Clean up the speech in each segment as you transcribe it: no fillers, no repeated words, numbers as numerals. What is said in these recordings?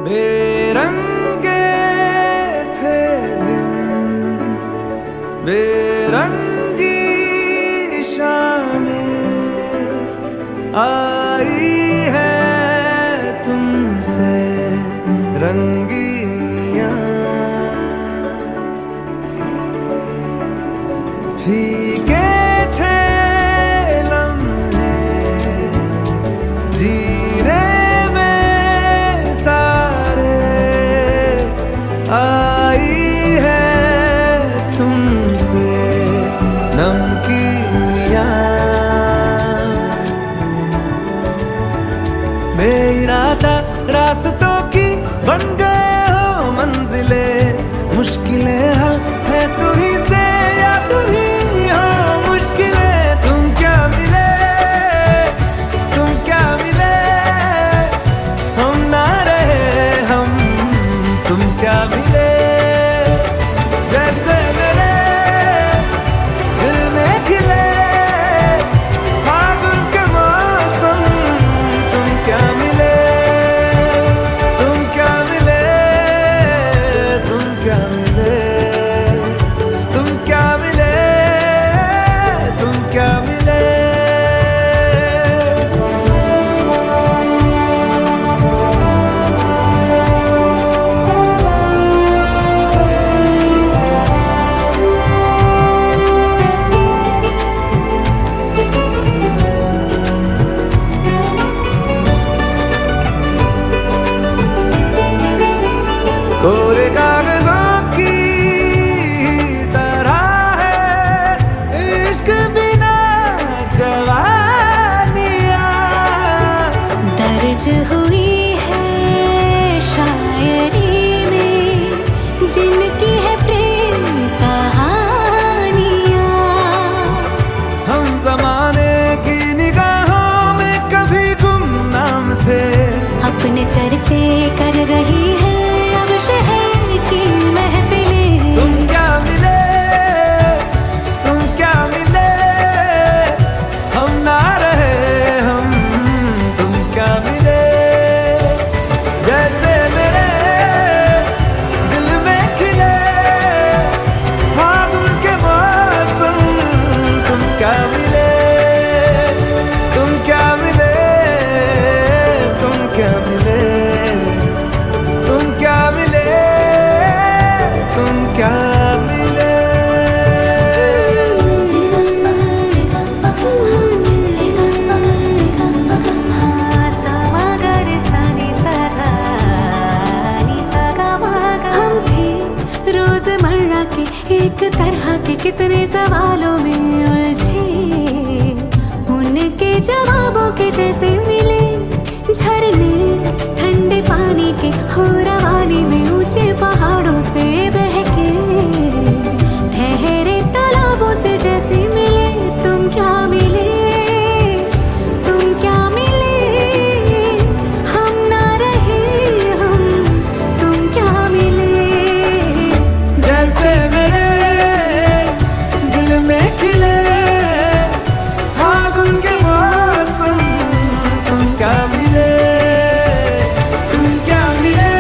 बेरंगे थे दिन, बेरंगी शामें आई है तुमसे रंगीनियां। फीके थे लम्हे जीने में सारे, आई है तुमसे नमकीनियां। बेइरादा रास्तों की बन गए हो मंजिले, मुश्किलें हल है तू ही से या तू ही हो मुश्किलें। तुम क्या मिले, तुम क्या मिले, हम ना रहे हम, तुम क्या मिले। जैसे मेरे दिल में खिले फागुन के मौसम, तुम क्या मिले, तुम क्या मिले, तुम क्या मिले, तुम क्या मिले, तुम क्या मिले। कोरे कागजों की तरह है इश्क बिना जवानियां, दर्ज हुई है शायरी में जिनकी है प्रेम कहानियां। हम जमाने की निगाहों में कभी गुमनाम थे, अपने चर्चे कर रही है अब शहर की महफिलें। तुम क्या मिले, तुम क्या मिले, हम ना रहे हम, तुम क्या मिले। जैसे मेरे दिल में खिले फागुन के मौसम, तुम क्या मिले, तुम क्या मिले, तुम क्या मिले, तुम क्या मिले, तुम क्या मिले। हम थे रोजमर्रा के एक तरह के कितने सवालों में उलझे, उनके जवाबों के जैसे मिले झरने ठंडे पानी के हो रवानी में, ऊंचे पहाड़ों से बहके ठहरे तालाबों से जैसे मिले। तुम क्या मिले, तुम क्या मिले, हम ना रहे हम, तुम क्या मिले। जैसे मेरे दिल में खिले फागुन के मौसम, तुम क्या मिले, तुम क्या मिले,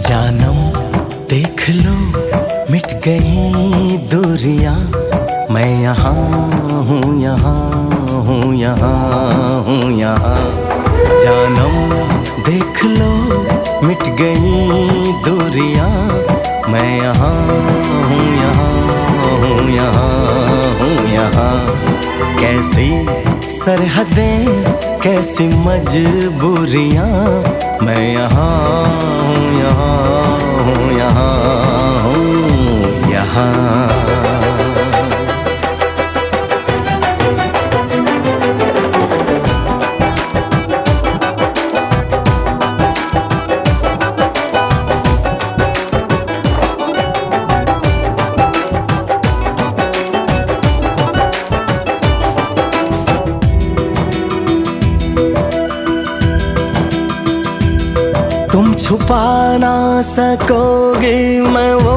जानम देख लो मिट गई दूरियां, मैं यहाँ हूँ, यहाँ हूँ, यहाँ हूँ, यहाँ। जानम देख लो मिट गई दूरियां, मैं यहाँ हूँ, यहाँ हूँ, यहाँ हूँ, यहाँ। कैसी सरहदें कैसी मजबूरियां, मैं यहाँ हूँ, यहाँ हूँ, यहाँ हूँ, यहाँ। तुम छुपा ना सकोगे मैं वो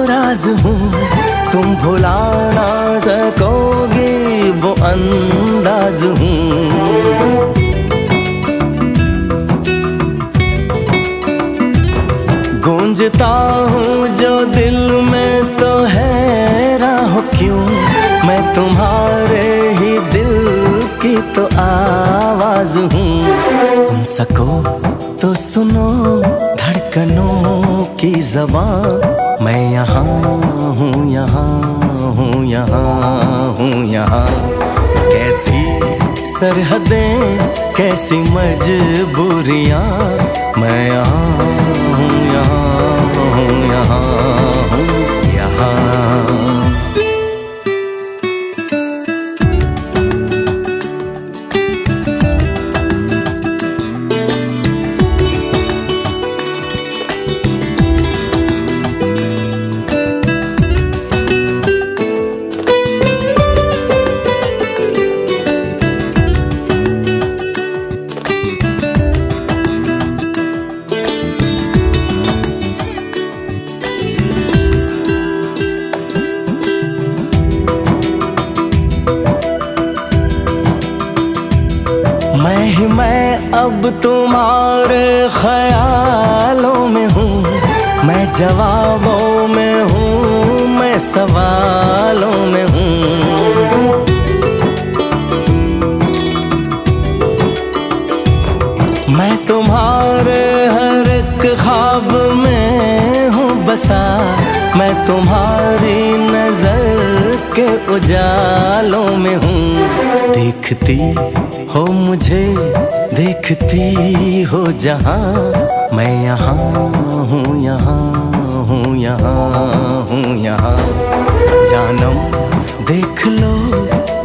राज हूँ, तुम भुला ना सकोगे वो अंदाज हूँ। गूंजता हूँ जो दिल में तो हैरान हो क्यों, मैं तुम्हारे ही दिल की तो आवाज हूँ। सुन सको तो सुनो धड़कनों की ज़बान, मैं यहाँ हूँ, यहाँ हूँ, यहाँ हूँ, यहाँ। कैसी सरहदें कैसी मजबूरियाँ, मैं यहाँ हूँ, यहाँ हूँ, यहाँ हूँ, यहाँ। मैं अब तुम्हारे ख्यालों में हूँ, मैं जवाबों में हूँ, मैं सवालों में हूँ। मैं तुम्हारे हर एक ख्वाब में हूँ बसा, मैं तुम्हारी नजर के उजालों में हूँ। देखती हो मुझे देखती हो जहाँ, मैं यहाँ हूँ, यहाँ हूँ, यहाँ हूँ, यहाँ। जानम देख लो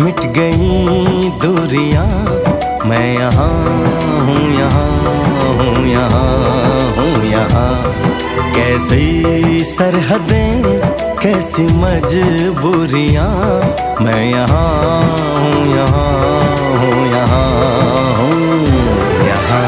मिट गई दूरियां, मैं यहाँ हूँ, यहाँ हूँ, यहाँ हूँ, यहाँ। कैसी सरहदें कैसी मजबूरियां, मैं यहाँ हूँ, यहाँ हूँ, यहाँ हूँ, यहाँ।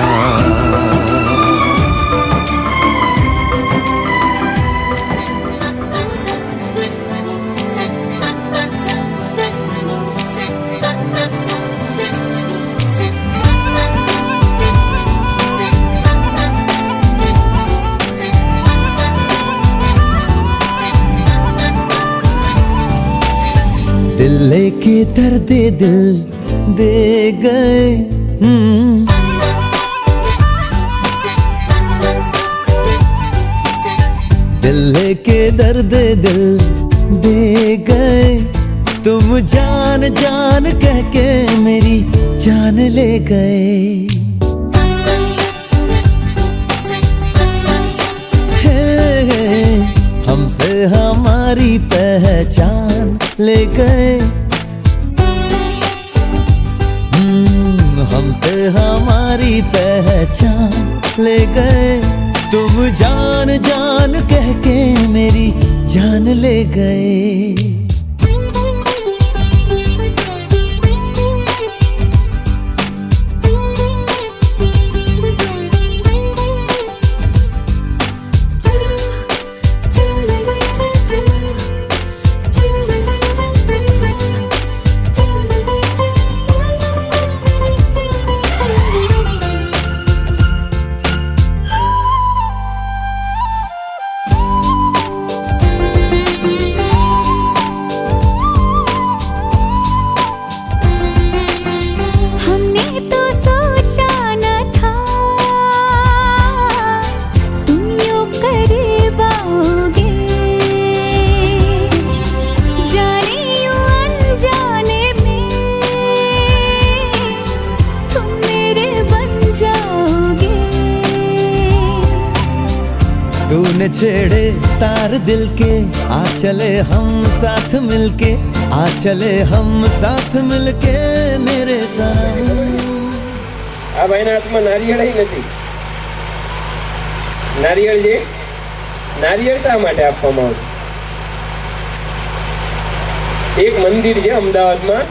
दिल लेके दर्द दिल दे गए, दिल लेके दर्द दिल दे गए। तुम जान जान कह के मेरी जान ले गए। हमसे हमारी पहचान ले गए, हमसे हमारी पहचान ले गए। तुम जान जान कह के मेरी जान ले गए। तूने छेड़े तार दिल के, आ चले हम साथ मिलके, आ चले हम साथ मिलके मेरे सनम। આ ભાઈના હાથમાં નારિયેળ નથી. નારિયેળ જે નારિયેળ શા માટે આપવામાં આવે? એક મંદિર છે અમદાવાદમાં,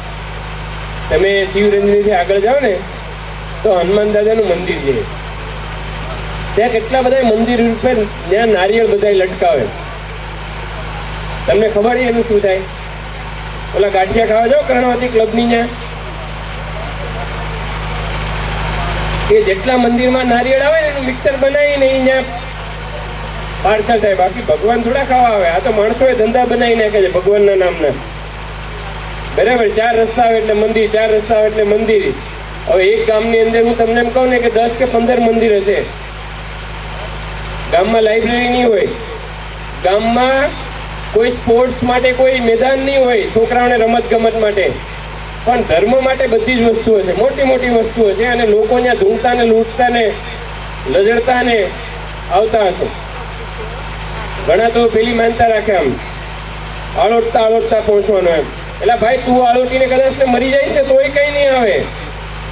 તમે શિવરંજનીથી આગળ જાઓ ને તો હનુમાન દાદાનું મંદિર છે. ત્યાં કેટલા બધા મંદિર ઉપર ત્યાં નારિયેળ બધા લટકાવે. તમને ખબર છે એનું શું થાય? ઓલા ગાંઠિયા ખાવા જાઓ કર્ણાવતી ક્લબની ત્યાં, એ જેટલા મંદિરમાં નારિયેળ આવે ને એનું મિક્સર બનાવીને અહીંયા પાર્સલ થાય. બાકી ભગવાન થોડા ખાવા આવે, આ તો માણસોએ ધંધા બનાવી નાખે છે ભગવાનના નામના. બરાબર, 4 રસ્તા આવે એટલે મંદિર, 4 રસ્તા આવે એટલે મંદિર. હવે એક ગામની અંદર હું તમને એમ કહું ને કે 10 કે 15 મંદિર હશે. ગામમાં લાઇબ્રેરી નહીં હોય, ગામમાં કોઈ સ્પોર્ટ્સ માટે કોઈ મેદાન નહીં હોય છોકરાઓને રમત ગમત માટે, પણ ધર્મ માટે બધી જ વસ્તુ હશે, મોટી મોટી વસ્તુ હશે. અને લોકો ત્યાં ધૂળતા ને લૂંટતા ને લજડતા ને આવતા હશે. ઘણા તો પેલી માનતા રાખે આમ આળોટતા પહોંચવાનો એમ. એટલે ભાઈ તું આળોટીને કદાચ ને મરી જઈશ ને તોય કંઈ નહીં આવે.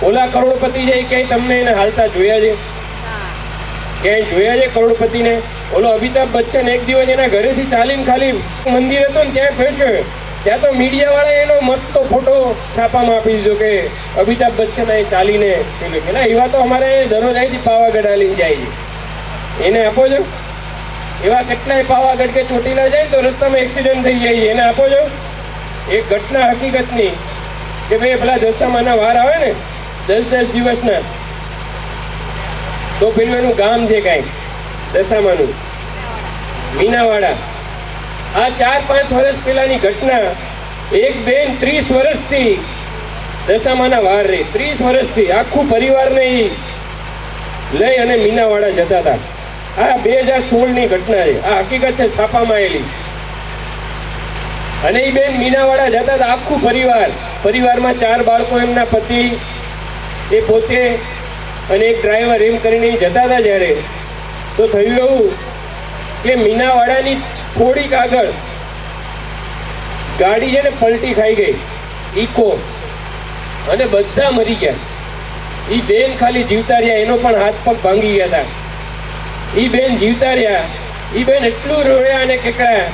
ઓલા કરોડપતિ જાય ક્યાંય તમને એને હાલતા જોયા છે? ક્યાંય જોયા છે કરોડપતિને? ઓલો અમિતાભ બચ્ચન એક દિવસ એના ઘરેથી ચાલીને ખાલી મંદિર હતું ને ત્યાં પહોંચ્યો, ત્યાં તો મીડિયાવાળાએ એનો મસ્તો ફોટો છાપામાં આપી દીધો કે અમિતાભ બચ્ચન અહીં ચાલીને પેલું. પેલા એવા તો અમારે દરરોજ અહીંથી પાવાગઢ હાલીને જાય છે, એને આપો છો? એવા કેટલાય પાવાગઢ કે ચોટીલા જાય તો રસ્તામાં એક્સિડન્ટ થઈ જાય છે, એને આપો છો? એક ઘટના હકીકતની કે ભાઈ પેલા દશામાના વાર આવે ને 10-10 દિવસના, તો પેલું એનું ગામ છે કાંઈક દશામાનું મીનાવાડા. આ 4-5 વર્ષ પહેલાની ઘટના. એક બેન 30 વર્ષથી દશામાના વાર રહી, 30 વર્ષથી આખું પરિવારને લઈ અને મીનાવાડા જતા હતા. આ 2016ની ઘટના છે, આ હકીકત છે, છાપામાં આવેલી. અને એ બેન મીનાવાડા જતા હતા આખું પરિવારમાં 4 બાળકો, એમના પતિ, એ પોતે અને એક ડ્રાઈવર, એમ કરીને જતા હતા. જ્યારે તો થયું એવું કે મીનાવાડાની થોડીક આગળ ગાડી છે ને પલટી ખાઈ ગઈ, ઇકો, અને બધા મરી ગયા. એ બેન ખાલી જીવતા રહ્યા, એનો પણ હાથ પગ ભાંગી ગયા હતા. એ બેન જીવતા રહ્યા. એ બેન એટલું રોયા અને કેકળ્યા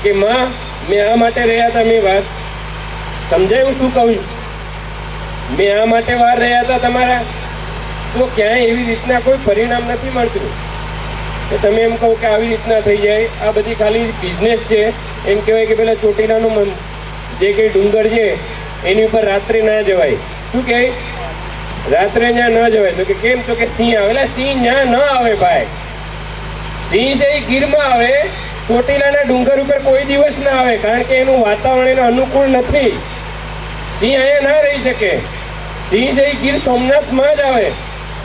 કે માં મેં આ માટે રહ્યા હતા. મેં વાત સમજાયું શું કહું? મેં આ માટે વાર રહ્યા હતા તમારા. તો ક્યાંય એવી રીતના કોઈ પરિણામ નથી મળતું કે તમે એમ કહો કે આવી રીતના થઈ જાય. આ બધી ખાલી બિઝનેસ છે. એમ કહેવાય કે પેલા ચોટીલાનું જે કંઈ ડુંગર છે એની ઉપર રાત્રે ના જવાય. શું કહે? રાત્રે ત્યાં ન જવાય. તો કે કેમ? તો કે સિંહ આવેલા. સિંહ ત્યાં ન આવે ભાઈ. સિંહ છે એ ગીરમાં આવે, ચોટીલાના ડુંગર ઉપર કોઈ દિવસ ના આવે, કારણ કે એનું વાતાવરણ એને અનુકૂળ નથી. સિંહ અહીંયા ના રહી શકે. સિંહ છે એ ગીર સોમનાથમાં જ આવે,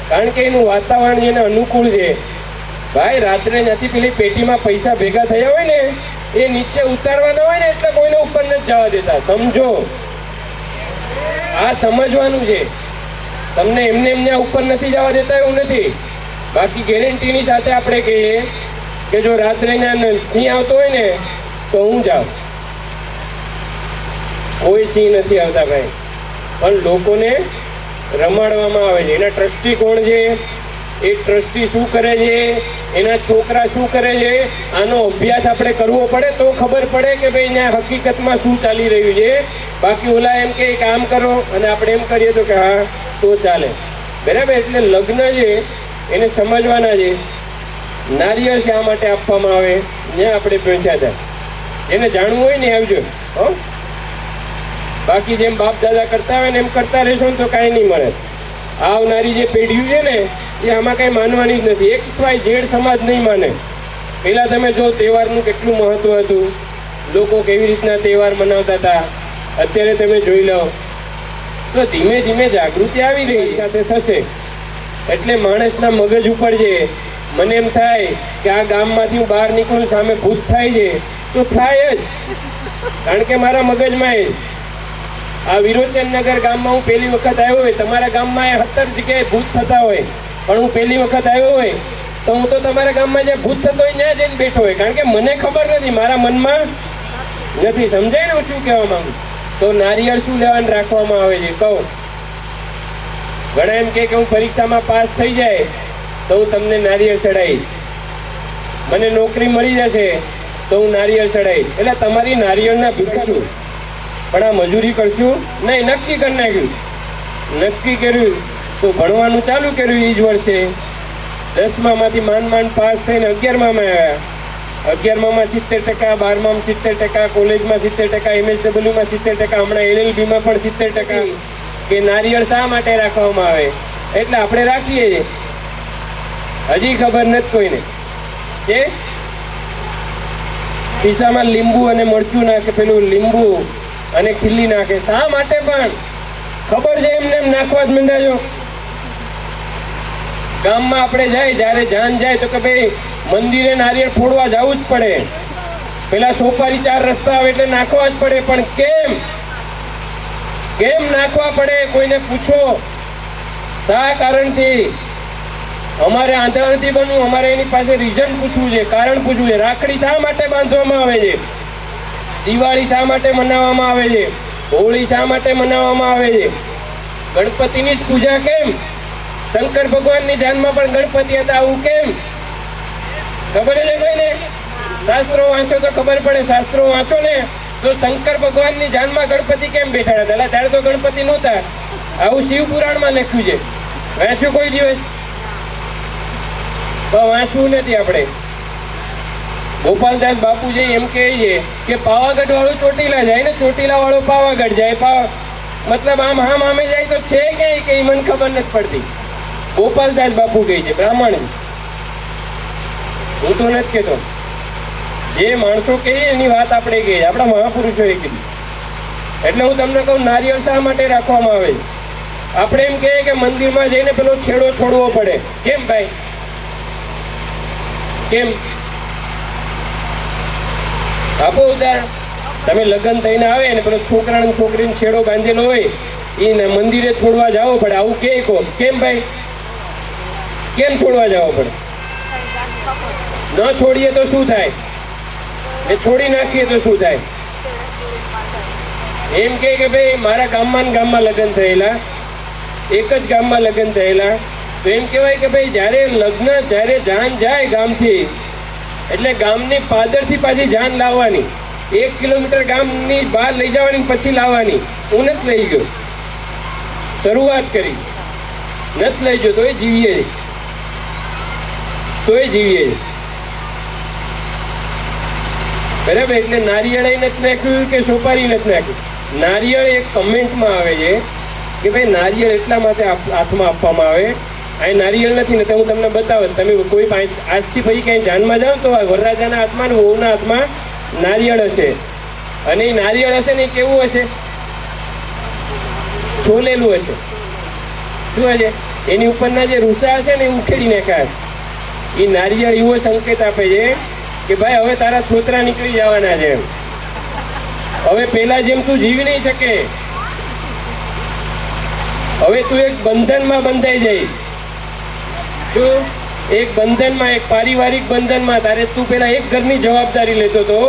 કારણ કે એનું વાતાવરણ એને અનુકૂળ છે. ભાઈ રાત્રે ત્યાંથી પેલી પેટીમાં પૈસા ભેગા થયા હોય ને એ નીચે ઉતારવાના હોય ને એટલે કોઈને ઉપર નથી જવા દેતા. સમજો, આ સમજવાનું છે. તમને એમને ત્યાં ઉપર નથી જવા દેતા એવું નથી. બાકી ગેરંટીની સાથે આપણે કહીએ કે જો રાત્રે ત્યાં સિંહ આવતો હોય ને તો હું જાઉં. કોઈ સિંહ નથી આવતા ભાઈ, પણ લોકોને રમાડવામાં આવે છે. એના ટ્રસ્ટી કોણ છે, એ ટ્રસ્ટી શું કરે છે, એના છોકરા શું કરે છે, આનો અભ્યાસ આપણે કરવો પડે તો ખબર પડે કે ભાઈ અહીંયા હકીકતમાં શું ચાલી રહ્યું છે. બાકી ઓલા એમ કે કામ કરો અને આપણે એમ કરીએ તો કે હા તો ચાલે. બરાબર? એટલે લગ્ન છે એને સમજવાના છે. નારિયેળ શા માટે આપવામાં આવે ત્યાં આપણે પહોંચ્યા હતા. એને જાણવું હોય ને આવજો. હો, બાકી જેમ બાપ દાદા કરતા હોય ને એમ કરતા રહેશો ને તો કાંઈ નહીં મળે. આવનારી જે પેઢીઓ છે ને એ આમાં કાંઈ માનવાની જ નથી. XYZ સમાજ નહીં માને. પહેલાં તમે જો તહેવારનું કેટલું મહત્ત્વ હતું, લોકો કેવી રીતના તહેવાર મનાવતા હતા. અત્યારે તમે જોઈ લો તો ધીમે ધીમે જાગૃતિ આવી રહી સાથે થશે. એટલે માણસના મગજ ઉપર છે. મને એમ થાય કે આ ગામમાંથી હું બહાર નીકળું, સામે ભૂત થાય છે તો થાય જ, કારણ કે મારા મગજમાં એ આ વિરોચનનગર ગામમાં હું પહેલી વખત આવ્યો હોય, તમારા ગામમાં 17 જગ્યાએ ભૂત થતા હોય, પણ હું પહેલી વખત આવ્યો હોય તો હું તો તમારા ગામમાં જે ભૂત થતો હોય ત્યાં જઈને બેઠો હોય, કારણ કે મને ખબર નથી, મારા મનમાં નથી. સમજાય ને હું શું કહેવા માંગુ? તો નારિયેળ શું લેવાનું રાખવામાં આવે છે કહું? ઘણા એમ કે હું પરીક્ષામાં પાસ થઈ જાય તો હું તમને નારિયેળ ચડાવીશ, મને નોકરી મળી જશે તો હું નારિયેળ ચડાવીશ. એટલે તમારી નારિયેળના ભીખા છું, પણ આ મજૂરી કરશું નહીં. નક્કી કરી નાખ્યું, નક્કી કર્યું તો ભણવાનું ચાલુ કર્યું. એ જ વર્ષે 10માંથી માંડ પાસ થઈને 11માં આવ્યા. 11માં 70%, 12માં 70%, કોલેજમાં 70%, MSWમાં 70%, હમણાં LLBમાં પણ 70%. કે નારિયેળ શા માટે રાખવામાં આવે? એટલે આપણે રાખીએ છીએ, હજી ખબર નથી કોઈને. છે ખિસ્સામાં લીંબુ અને મરચું નાખે, પેલું લીંબુ અને ખીલી નાખે. શા માટે પણ ખબર છે? એમને એમ નાખવા જ માંડ્યા છો. ગામમાં આપણે જાય, જ્યારે જાન જાય તો કે ભાઈ મંદિરે નારિયેળ ફોડવા જવું જ પડે. પેલા સોપારી 4 રસ્તા આવે એટલે નાખવા જ પડે. પણ કેમ નાખવા પડે? કોઈને પૂછો. શા કારણથી? અમારે આંધળા નથી બનવું, અમારે એની પાસે રીઝન પૂછવું છે, કારણ પૂછવું છે. રાખડી શા માટે બાંધવામાં આવે છે? દિવાળી શા માટે મનાવવામાં આવે છે? હોળી શા માટે મનાવવામાં આવે છે? ગણપતિની જ પૂજા કેમ? શંકર ભગવાનની જાનમાં પણ ગણપતિ હતા, આવું કેમ? ખબર છે કોઈને? શાસ્ત્રો વાંચો તો ખબર પડે. શાસ્ત્રો વાંચો ને તો શંકર ભગવાનની જાનમાં ગણપતિ કેમ બેઠાડ્યા હતા? ત્યારે તો ગણપતિ નહોતા. આવું શિવ પુરાણમાં લખ્યું છે. વાંચ્યું કોઈ દિવસ? વાંચવું નથી આપણે. ગોપાલદાસ બાપુજી એમ કહે છે કે પાવાગઢ વાળો ચોટીલા જાય ને ચોટીલા વાળો પાવાગઢ જાય. મતલબ આમ આમે જાય તો છે ક્યાંય કે મને ખબર નથી પડતી. ગોપાલદાસ બાપુ કહે છે, બ્રાહ્મણ. હું તો નથી કહેતો. જે માણસો કહે એની વાત આપણે કહીએ, આપણા મહાપુરુષોએ કીધી. એટલે હું તમને કહું, નારિયેળ શા માટે રાખવામાં આવે છે? આપણે એમ કહીએ કે મંદિરમાં જઈને પેલો છેડો છોડવો પડે. કેમ ભાઈ? કેમ? આપો ઉદાહરણ. તમે લગ્ન થઈને આવે ને પેલો છોકરાને છોકરીને છેડો બાંધેલો હોય એ મંદિરે છોડવા જવો પડે. આવું કે કહો. કેમ ભાઈ? કેમ છોડવા જવો પડે? ન છોડીએ તો શું થાય? એ છોડી નાખીએ તો શું થાય? એમ કે ભાઈ મારા ગામમાં લગ્ન થયેલા, એક જ ગામમાં લગ્ન થયેલા, તો એમ કહેવાય કે ભાઈ જ્યારે જાન જાય ગામથી, એટલે ગામની પાદરથી પાછી જાન લાવવાની. 1 કિલોમીટર ગામની બહાર લઈ જવાની, પછી લાવવાની. હું નથી લઈ ગયો, શરૂઆત કરી, નથી લઈ ગયો, તોય જીવીએ. બરાબર? એટલે નારિયેળ નથી નાખ્યું કે સોપારી નથી નાખ્યું. નારિયેળ એક કમેન્ટમાં આવે છે કે ભાઈ નારિયેળ એટલા માટે હાથમાં આપવામાં આવે. આ નારિયેળ નથી ને તો હું તમને બતાવું. તમે કોઈ આજથી પછી ક્યાંય જાનમાં જાઓ તો વરરાજાના હાથમાં ને વહુના હાથમાં નારિયેળ હશે. અને એ નારિયેળ હશે ને એ કેવું હશે? છોલેલું હશે. શું હશે? એની ઉપરના જે રૂસા હશે ને એ ઉખેડી નાખ્યા. એ નારિયેળ એવો સંકેત આપે છે કે ભાઈ હવે તારા છોતરા નીકળી જવાના છે. હવે પેલા જેમ તું જીવી નહીં શકે. હવે તું એક બંધનમાં બંધાઈ જઈશ. તું એક બંધનમાં, એક પારિવારિક બંધનમાં. તારે તું પેલા એક ઘરની જવાબદારી લેતો તો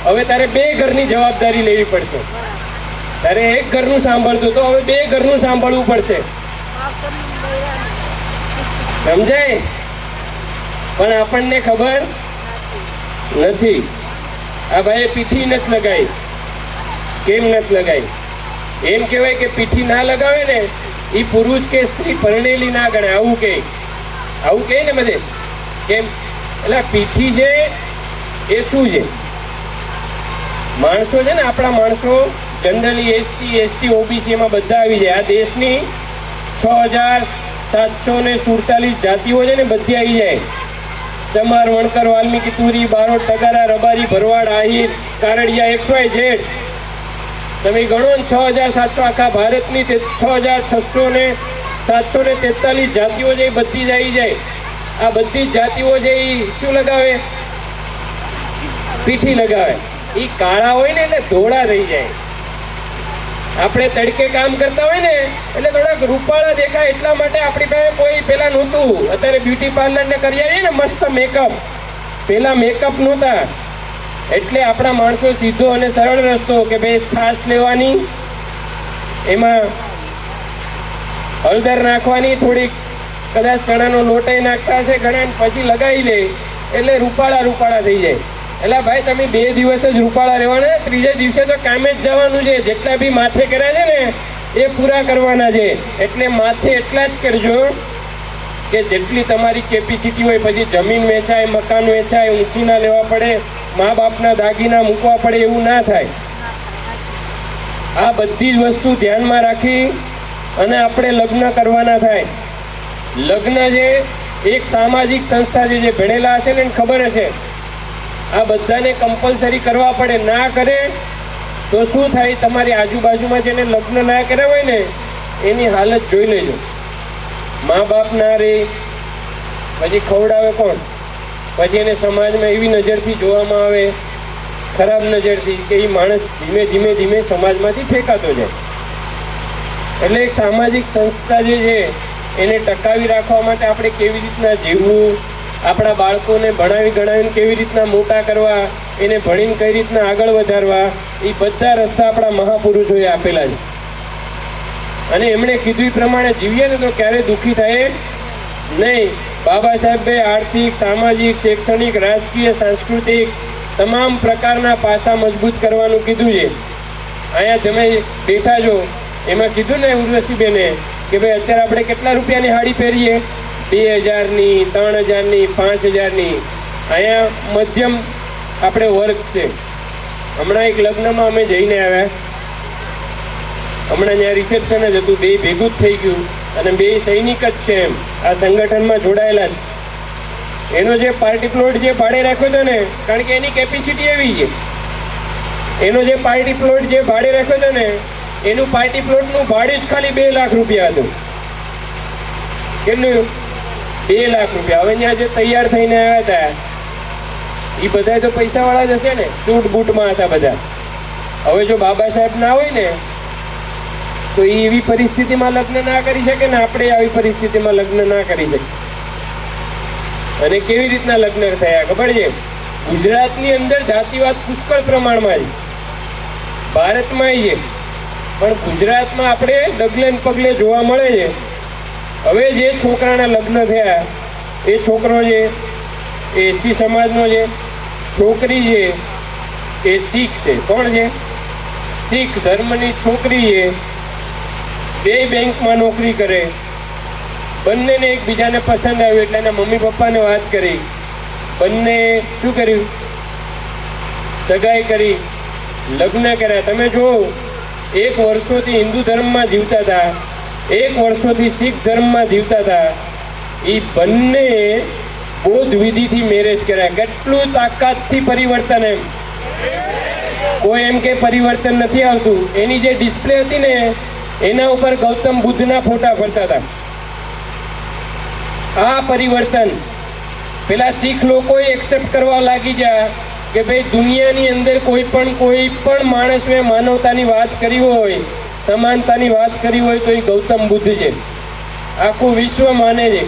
હવે તારે 2 ઘરની જવાબદારી લેવી પડશે. તારે એક ઘરનું સાંભળતો તો હવે 2 ઘરનું સાંભળવું પડશે. સમજાય? પણ આપણને ખબર નથી. આ ભાઈ પીઠી નથી લગાવી. કેમ નથી લગાવી? એમ કહેવાય કે પીઠી ના લગાવે ને એ પુરુષ કે સ્ત્રી પરણેલી ના ગણે. આવું કહે ને બધે. કેમ? એટલે પીઠી છે એ શું છે? માણસો છે ને, આપણા માણસો જનરલી SC ST OBC એમાં બધા આવી જાય. આ દેશની 6747 જાતિઓ છે ને, બધી આવી જાય. ચમાર, વણકર, વાલ્મીકી, તુરી, બારોટ, તગારા, રબારી, ભરવાડ, આહિર, કારડિયા, XYZ. તમે ગણો ને 6700 આખા ભારતની 6743 જાતિઓ છે, બધી જ આવી જાય. આ બધી જ જાતિઓ છે એ શું લગાવે? પીઠી લગાવે. એ કાળા હોય ને એટલે ધોળા થઈ જાય. આપણે તડકે કામ કરતા હોય ને એટલે થોડાક રૂપાળા દેખાય એટલા માટે આપણી પાસે કોઈ પેલા નહોતું. અત્યારે બ્યુટી પાર્લરને કરી આવીએ ને મસ્ત મેકઅપ, પેલા મેકઅપ નહોતા. એટલે આપણા માણસો સીધો અને સરળ રસ્તો કે ભાઈ છાશ લેવાની, એમાં હળદર નાખવાની, થોડીક કદાચ ચણાનો લોટ નાખતા હશે ઘણા, પછી લગાવી લે એટલે રૂપાળા થઈ જાય. એટલે ભાઈ તમે 2 દિવસ જ રૂપાળા રહેવાના, ત્રીજે દિવસે તો કામે જ જવાનું છે. જેટલા બી માથે કર્યા છે ને એ પૂરા કરવાના છે. એટલે માથે એટલા જ કરજો કે જેટલી તમારી કેપેસિટી હોય. પછી જમીન વેચાય, મકાન વેચાય, ઊંચી ના લેવા પડે, મા બાપના દાગીના મૂકવા પડે, એવું ના થાય. આ બધી જ વસ્તુ ધ્યાનમાં રાખી અને આપણે લગ્ન કરવાના થાય. લગ્ન જે એક સામાજિક સંસ્થા છે, જે ભણેલા હશે ને ખબર હશે, આ બધાને કમ્પલસરી કરવા પડે. ના કરે તો શું થાય, તમારી આજુબાજુમાં જેને લગ્ન ના કર્યા હોય ને એની હાલત જોઈ લેજો. મા બાપ ના રહે, પછી ખવડાવે કોણ, પછી એને સમાજમાં એવી નજરથી જોવામાં આવે, ખરાબ નજરથી, કે એ માણસ ધીમે ધીમે સમાજમાંથી ફેંકાતો જાય. એટલે એક સામાજિક સંસ્થા જે છે એને ટકાવી રાખવા માટે આપણે કેવી રીતના જીવવું, આપણા બાળકોને ભણાવી ગણાવીને કેવી રીતના મોટા કરવા, એને ભણીને કઈ રીતના આગળ વધારવા, એ બધા રસ્તા આપણા મહાપુરુષોએ આપેલા છે. અને એમણે કીધું એ પ્રમાણે જીવીએ ને તો ક્યારેય દુઃખી થાય નહીં. બાબા સાહેબે આર્થિક, સામાજિક, શૈક્ષણિક, રાજકીય, સાંસ્કૃતિક તમામ પ્રકારના પાસા મજબૂત કરવાનું કીધું છે. અહીંયા તમે બેઠા છો એમાં કીધું ને ઉર્વશીબેને કે ભાઈ અત્યારે આપણે કેટલા રૂપિયાની સાડી પહેરીએ, 2000ની, 3000ની, 5000ની. અહીંયા મધ્યમ આપણે વર્ગ છે. હમણાં એક લગ્નમાં અમે જઈને આવ્યા, હમણાં ત્યાં રિસેપ્શન જ હતું, 2 ભેગું જ થઈ ગયું અને 2 સૈનિક જ છે, એમ આ સંગઠનમાં જોડાયેલા જ. એનો જે પાર્ટી પ્લોટ જે ભાડે રાખ્યો હતો ને, કારણ કે એની કેપેસિટી એવી છે, એનો જે પાર્ટી પ્લોટ જે ભાડે રાખ્યો હતો ને એનું પાર્ટી પ્લોટનું ભાડું જ ખાલી 2 લાખ રૂપિયા હતું. કેટલું? 2 લાખ રૂપિયા. હવે ત્યાં જે તૈયાર થઈને આવ્યા હતા એ બધા તો પૈસાવાળા જ હશે ને, સૂટ બૂટમાં હતા બધા. હવે જો બાબા સાહેબ ના હોય ને તો એ એવી પરિસ્થિતિમાં લગ્ન ના કરી શકે ને આપણે આવી પરિસ્થિતિમાં લગ્ન ના કરી શકીએ. અને કેવી રીતના લગ્ન થયા ખબર છે? ગુજરાતની અંદર જાતિવાદ પુષ્કળ પ્રમાણમાં છે, ભારતમાં છે, પણ ગુજરાતમાં આપણે ડગલે ને પગલે જોવા મળે છે. હવે જે છોકરાના લગ્ન થયા એ છોકરો છે એ એસસી સમાજનો છે, છોકરી છે એ શીખ છે. કોણ છે? શીખ ધર્મની છોકરી છે. 2 બેંકમાં નોકરી કરે, બંનેને એકબીજાને પસંદ આવ્યું એટલે એના મમ્મી પપ્પાને વાત કરી, બંને શું કર્યું? સગાઈ કરી, લગ્ન કર્યા. તમે જુઓ, 1 વર્ષોથી હિન્દુ ધર્મમાં જીવતા હતા, 1 વર્ષોથી શીખ ધર્મમાં જીવતા હતા, એ બંને બૌદ્ધ વિધિથી મેરેજ કર્યા. કેટલું તાકાતથી પરિવર્તન! એમ કોઈ એમ કે પરિવર્તન નથી આવતું. એની જે ડિસ્પ્લે હતી ને એના ઉપર ગૌતમ બુદ્ધના ફોટા ફરતા હતા. આ પરિવર્તન પેલા શીખ લોકોએ એક્સેપ્ટ કરવા લાગી ગયા કે ભાઈ દુનિયાની અંદર કોઈ પણ માણસોએ માનવતાની વાત કરી હોય, સમાનતાની વાત કરી હોય તો એ ગૌતમ બુદ્ધ છે. આખું વિશ્વ માને છે.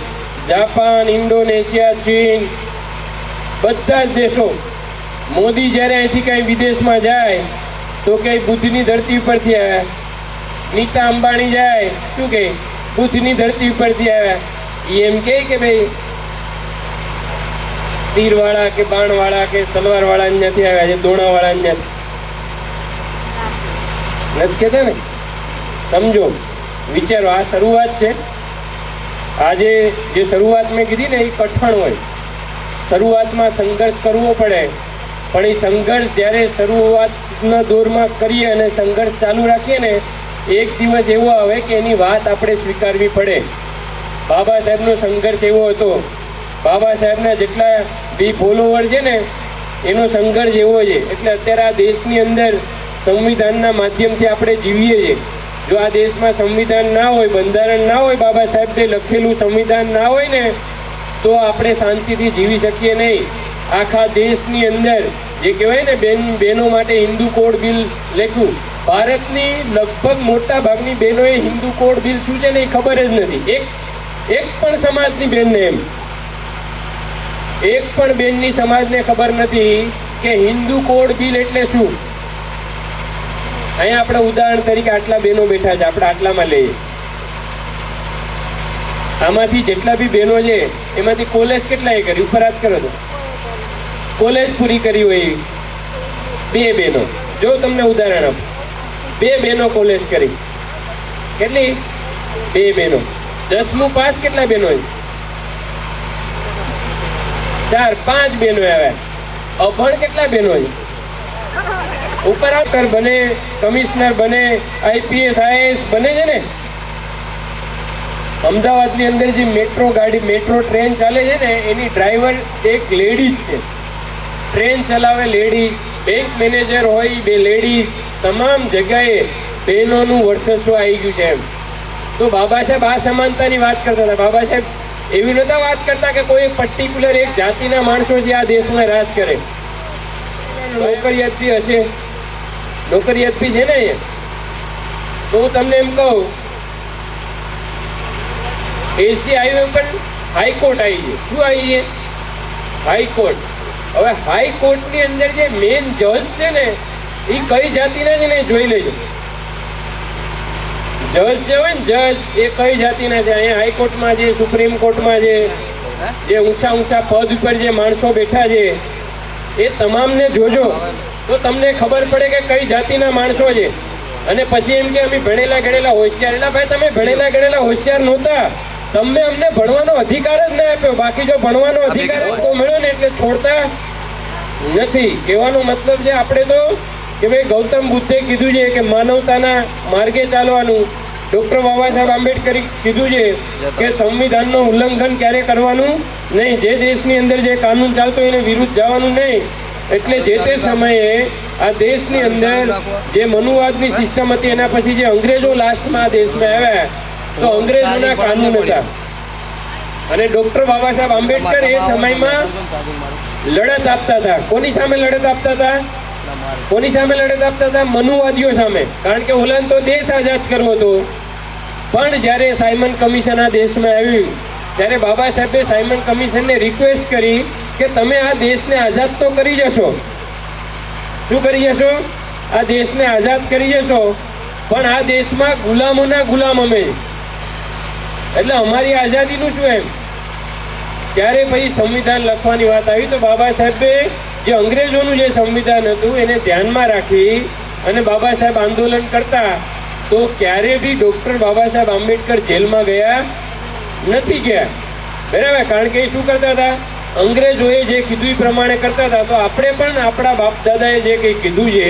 જાપાન, ઇન્ડોનેશિયા, ચીન, બધા જ દેશો. મોદી જ્યારે અહીંથી કંઈ વિદેશમાં જાય તો કંઈ બુદ્ધની ધરતી ઉપરથી આવ્યા. નીતા અંબાણી જાય શું કહે? બુદ્ધની ધરતી ઉપરથી આવ્યા. એમ કે ભાઈ તીરવાળા કે બાણવાળા કે તલવારવાળા નથી આવ્યા છે, દોણાવાળા નથી કહેતા ને. સમજો, વિચારો, આ શરૂઆત છે. આજે જે શરૂઆત મેં કીધી ને એ કઠણ હોય, શરૂઆતમાં સંઘર્ષ કરવો પડે, પણ એ સંઘર્ષ જ્યારે શરૂઆતના દોરમાં કરીએ અને સંઘર્ષ ચાલુ રાખીએ ને, એક દિવસ એવો આવે કે એની વાત આપણે સ્વીકારવી પડે. બાબા સાહેબનો સંઘર્ષ એવો હતો. બાબા સાહેબના જેટલા બી ફોલોવર છે ને એનો સંઘર્ષ એવો છે. એટલે અત્યારે આ દેશની અંદર સંવિધાનના માધ્યમથી આપણે જીવીએ છીએ. જો આ દેશમાં સંવિધાન ના હોય, બંધારણ ના હોય, બાબા સાહેબે લખેલું સંવિધાન ના હોય ને તો આપણે શાંતિથી જીવી શકીએ નહીં. આખા દેશની અંદર જે કહેવાય ને બહેનો માટે હિન્દુ કોડ બિલ લખ્યું, ભારતની લગભગ મોટા ભાગની બહેનોએ હિન્દુ કોડ બિલ શું છે ને એ ખબર જ નથી. એક પણ સમાજની બેનને એક પણ બેનની સમાજને ખબર નથી કે હિન્દુ કોડ બિલ એટલે શું. અહીંયા આપણે ઉદાહરણ તરીકે આટલા બહેનો બેઠા છે, આપણે આટલામાં લઈએ. આમાંથી જેટલા બી બહેનો છે એમાંથી કોલેજ કેટલાએ કરી? ઉપર હાથ કરો તો. કોલેજ પૂરી કરી હોય 2 બહેનો. જો તમને ઉદાહરણ આપું, 2 બહેનો કોલેજ કરી. કેટલી? 2 બહેનો. 10મું પાસ કેટલા બહેનો? 4 5 બહેનો આવ્યા. અભણ કેટલા બહેનો? ઉપર આઉટર બને, કમિશનર બને, IPS IAS બને છે ને. અમદાવાદની અંદર જે મેટ્રો ટ્રેન ચાલે છે ને એની ડ્રાઈવર એક લેડીઝ છે. ટ્રેન ચલાવે લેડીઝ, બેંક મેનેજર હોય 2 લેડીઝ. તમામ જગ્યાએ બહેનોનું વર્ચસ્વ આવી ગયું છે એમ. તો બાબા સાહેબ આ સમાનતાની વાત કરતા હતા. બાબા સાહેબ એવી નતા વાત કરતા કે કોઈ પર્ટિક્યુલર એક જાતિના માણસો છે આ દેશમાં રાજ કરે. નોકરિયાત બી હશે, નોકરિયાત બી છે ને અહીંયા. તો હું તમને એમ કહું, એસજી હાઈવે પર હાઈકોર્ટ આવી છે. શું આવી છે? હાઈકોર્ટ. હવે હાઈકોર્ટની અંદર જે મેન જજ છે ને એ કઈ જાતિના છે ને એ જોઈ લેજો. જજ જે હોય ને જજ એ કઈ જાતિના છે. અહીંયા હાઈકોર્ટમાં છે, સુપ્રીમ કોર્ટમાં છે, જે ઊંચા પદ ઉપર જે માણસો બેઠા છે એ તમામને જોજો તો તમને ખબર પડે કે કઈ જાતિના માણસો છે. અને પછી એમ કે અમે ભણેલા ગણેલા હોશિયાર. એટલે ભાઈ તમે ભણેલા ગણેલા હોશિયાર નહોતા, તમને અમને ભણવાનો અધિકાર જ ના આપ્યો. બાકી જો ભણવાનો અધિકાર તો મળ્યો ને એટલે છોડતા નથી. કહેવાનો મતલબ છે આપણે તો કે ભાઈ ગૌતમ બુદ્ધે કીધું છે કે માનવતાના માર્ગે ચાલવાનું. ડૉક્ટર બાબા સાહેબ આંબેડકરે કીધું છે કે સંવિધાનનું ઉલ્લંઘન ક્યારે કરવાનું નહીં. જે દેશની અંદર જે કાનૂન ચાલતો એને વિરુદ્ધ જવાનું નહીં. એટલે જે તે સમયે આ દેશની અંદર જે મનુવાદની સિસ્ટમ હતી એના પછી જે અંગ્રેજો લાસ્ટમાં આ દેશમાં આવ્યા તો અંગ્રેજોના કાનૂન હતા. અને ડૉક્ટર બાબા સાહેબ આંબેડકર એ સમયમાં લડત આપતા હતા. કોની સામે લડત આપતા હતા? કોની સામે લડત આપતા હતા? મનુવાદીઓ સામે. કારણ કે ઓલાને તો દેશ આઝાદ કરવો હતો. પણ જ્યારે સાયમન કમિશન આ દેશમાં આવ્યું ત્યારે બાબા સાહેબે સાયમન કમિશનને રિક્વેસ્ટ કરી કે તમે આ દેશને આઝાદ તો કરી જશો. શું કરી જશો? આ દેશને આઝાદ કરી જશો, પણ આ દેશમાં ગુલામોના ગુલામ અમે. એટલે અમારી આઝાદીનું શું એમ. ત્યારે પછી સંવિધાન લખવાની વાત આવી તો બાબા સાહેબે જે અંગ્રેજોનું જે સંવિધાન હતું એને ધ્યાનમાં રાખી અને બાબા સાહેબ આંદોલન કરતા તો ક્યારે બી ડૉક્ટર બાબા સાહેબ આંબેડકર જેલમાં ગયા નથી ગયા. બરાબર? કારણ કે એ શું કરતા હતા? અંગ્રેજોએ જે કીધું એ પ્રમાણે કરતા હતા. તો આપણે પણ આપણા બાપ દાદાએ જે કંઈ કીધું છે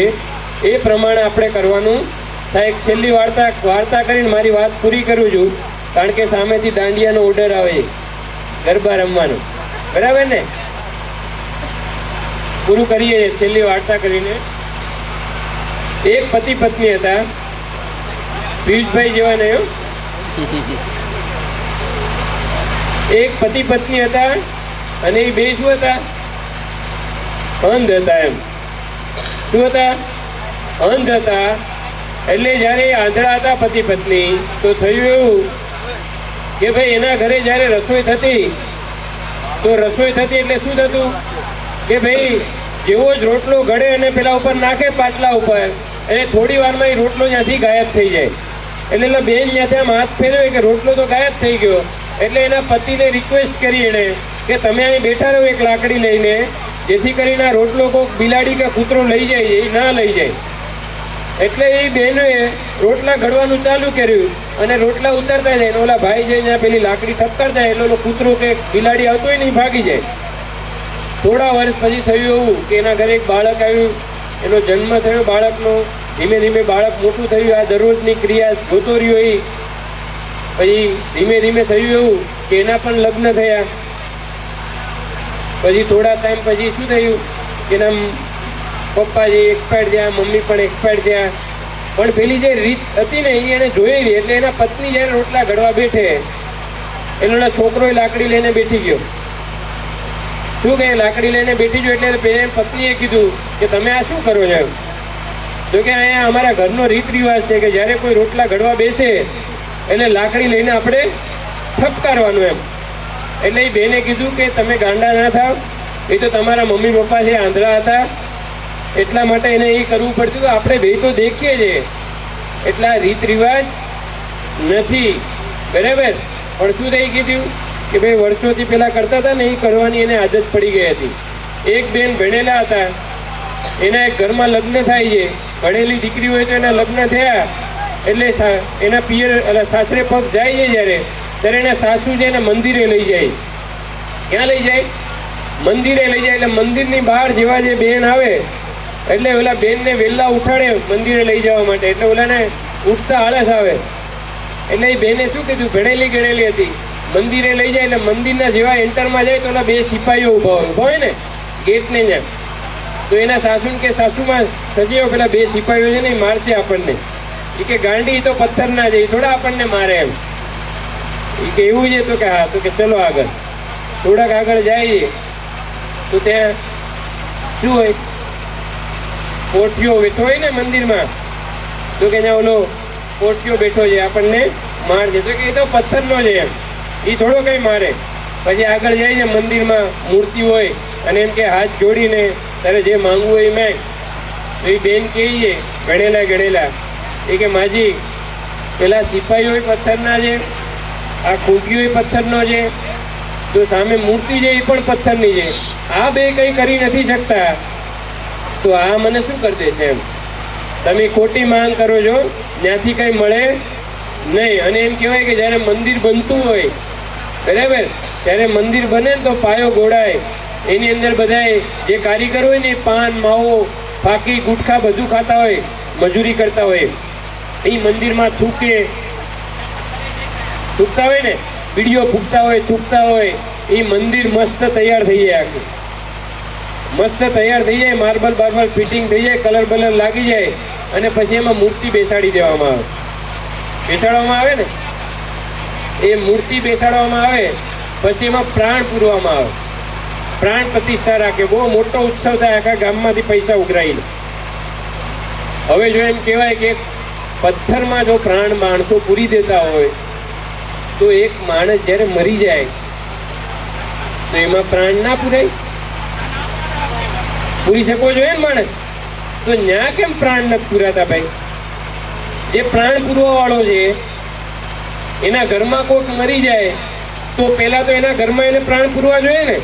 એ પ્રમાણે આપણે કરવાનું. એક છેલ્લી વાર્તા કરીને મારી વાત પૂરી કરું છું. કારણ કે સામેથી દાંડિયાનો ઓર્ડર આવે ગરબા રમવાનો. બરાબર ને? પૂરું કરીએ છેલ્લી વાર્તા કરીને. એક પતિ પત્ની હતા, પિયુષભાઈ જેવા નહીં. એક પતિ પત્ની હતા અને એ બે શું હતા? અંધ હતા. એમ શું હતા? અંધ હતા. એટલે જ્યારે આંધળા હતા પતિ પત્ની તો થયું એવું કે ભાઈ એના ઘરે જ્યારે રસોઈ થતી તો રસોઈ થતી એટલે શું થતું કે ભાઈ જેવો જ રોટલો ઘડે અને પેલા ઉપર નાખે પાટલા ઉપર એટલે થોડી વારમાં એ રોટલો ત્યાંથી ગાયબ થઈ જાય. એટલે બેન ત્યાંથી આમ હાથ ફેરવે કે રોટલો તો ગાયબ થઈ ગયો. એટલે એના પતિને રિક્વેસ્ટ કરી એણે કે તમે અહીં બેઠા રહો એક લાકડી લઈને, જેથી કરીને આ રોટલો કોઈક બિલાડી કે કૂતરો લઈ જાય, એ ના લઈ જાય. એટલે એ બહેનોએ રોટલા ઘડવાનું ચાલુ કર્યું અને રોટલા ઉતારતા જાય. ઓલા ભાઈ છે ત્યાં પેલી લાકડી ઠપકારતા જાય એટલે કૂતરો કે બિલાડી આવતો હોય ને એ ભાગી જાય. થોડા વર્ષ પછી થયું એવું કે એના ઘરે એક બાળક આવ્યું, એનો જન્મ થયો બાળકનો. ધીમે ધીમે બાળક મોટું થયું, આ દરરોજની ક્રિયા જોતો રહ્યો એ. પછી ધીમે ધીમે થયું એવું કે એના પણ લગ્ન થયા. પછી થોડા ટાઈમ પછી શું થયું કે એના પપ્પાજી એક્સપાયર થયા, મમ્મી પણ એક્સપાયર થયા. પણ પેલી જે રીત હતી ને એ એને જોયેલી. એટલે એના પત્ની જ્યારે રોટલા ઘડવા બેઠે એનો છોકરો લાકડી લઈને બેઠી ગયો. શું કહે? લાકડી લઈને બેઠી ગયો. એટલે પત્નીએ કીધું કે તમે આ શું કરો છો? તો કે અહીંયા અમારા ઘરનો રીત રિવાજ છે કે જ્યારે કોઈ રોટલા ઘડવા બેસે એટલે લાકડી લઈને આપણે ઠપકારવાનું એમ. એટલે એ બેને કીધું કે તમે ગાંડા ના થાવ, એ તો તમારા મમ્મી પપ્પા છે આંધળા હતા, એટલા માટે એને એ કરવું પડતું. તો આપણે બે તો દેખીએ છીએ, એટલા રીત રિવાજ નથી, બરાબર. પણ શું થઈ કીધું કે ભાઈ વર્ષોથી પેલા કરતા હતા ને એ કરવાની એને આદત પડી ગઈ હતી. એક બેન ભણેલા હતા, એના એક ઘરમાં લગ્ન થાય છે, ભણેલી દીકરી હોય તો એના લગ્ન થયા એટલે એના પિયર સાસરે પગ જાય છે જ્યારે, ત્યારે એના સાસુ છે એને મંદિરે લઈ જાય. ક્યાં લઈ જાય? મંદિરે લઈ જાય. એટલે મંદિરની બહાર જેવા જે બેન આવે એટલે ઓલા બેનને વહેલા ઉઠાડે મંદિરે લઈ જવા માટે, એટલે ઓલાને ઉઠતા આળસ આવે. એટલે એ બેને શું કીધું, ભણેલી ગણેલી હતી, મંદિરે લઈ જાય. એટલે મંદિરના જેવા એન્ટરમાં જાય તો ઓલા બે સિપાહીઓ ઊભા હોય ને ગેટને જ્યાં, તો એના સાસુને કે સાસુમાં ખસી આવો, પેલા બે સિપાહીઓ છે ને એ મારશે આપણને. એ કે ગાંડી તો પથ્થરના છે, એ થોડા આપણને મારે એમ. એ કે એવું છે? તો કે હા. તો કે ચલો આગળ. થોડાક આગળ જાય તો ત્યાં શું હોય, કોઠીઓ બેઠો હોય ને મંદિરમાં, તો કે ત્યાં ઓલો કોઠીઓ બેઠો છે, આપણને મારશે. તો કે એ તો પથ્થરનો છે એમ, એ થોડો કંઈ મારે. પછી આગળ જાય છે મંદિરમાં મૂર્તિ હોય અને એમ કે હાથ જોડીને તારે જે માંગવું હોય એ માંગ. તો એ બેન કહે છે ગણેલા એ કે માજી પેલા સિપાહીઓ પથ્થરના છે, આ ખૂંટીઓ પથ્થરનો છે, તો સામે મૂર્તિ છે એ પણ પથ્થરની છે, આ બે કંઈ કરી નથી શકતા, તો આ મને શું કરી દેશે એમ. તમે ખોટી માંગ કરો છો, ત્યાંથી કંઈ મળે નહીં. અને એમ કહેવાય કે જ્યારે મંદિર બનતું હોય, બરાબર, ત્યારે મંદિર બને ને તો પાયો ગોળાય, એની અંદર બધાય જે કારીગર હોય ને પાન માવો ફાકી ગુટખા બધું ખાતા હોય, મજૂરી કરતા હોય, એ મંદિરમાં થૂકતા હોય ને, બીડીઓ થૂકતા હોય, એ મંદિર મસ્ત તૈયાર થઈ જાય, આખું મસ્ત તૈયાર થઈ જાય, માર્બલ બાર્બલ ફિટિંગ થઈ જાય, કલર બલર લાગી જાય, અને પછી એમાં મૂર્તિ બેસાડી દેવામાં આવે ને, એ મૂર્તિ બેસાડવામાં આવે, પછી એમાં પ્રાણ પૂરવામાં આવે, પ્રાણ પ્રતિષ્ઠા રાખે, બહુ મોટો ઉત્સવ થાય, આખા ગામમાંથી પૈસા ઉઘરાઈને. હવે જો એમ કહેવાય કે પથ્થરમાં જો પ્રાણ માણસો પૂરી દેતા હોય તો એક માણસ જ્યારે મરી જાય તો એમાં પ્રાણ ના પૂરાય? પૂરી શકો જોઈએ ને માણસ, તો ન્યા કેમ પ્રાણ નથી પૂરાતા ભાઈ? જે પ્રાણ પૂરવા વાળો છે એના ઘરમાં કોઈક મરી જાય તો પહેલા તો એના ઘરમાં એને પ્રાણ પૂરવા જોઈએ ને.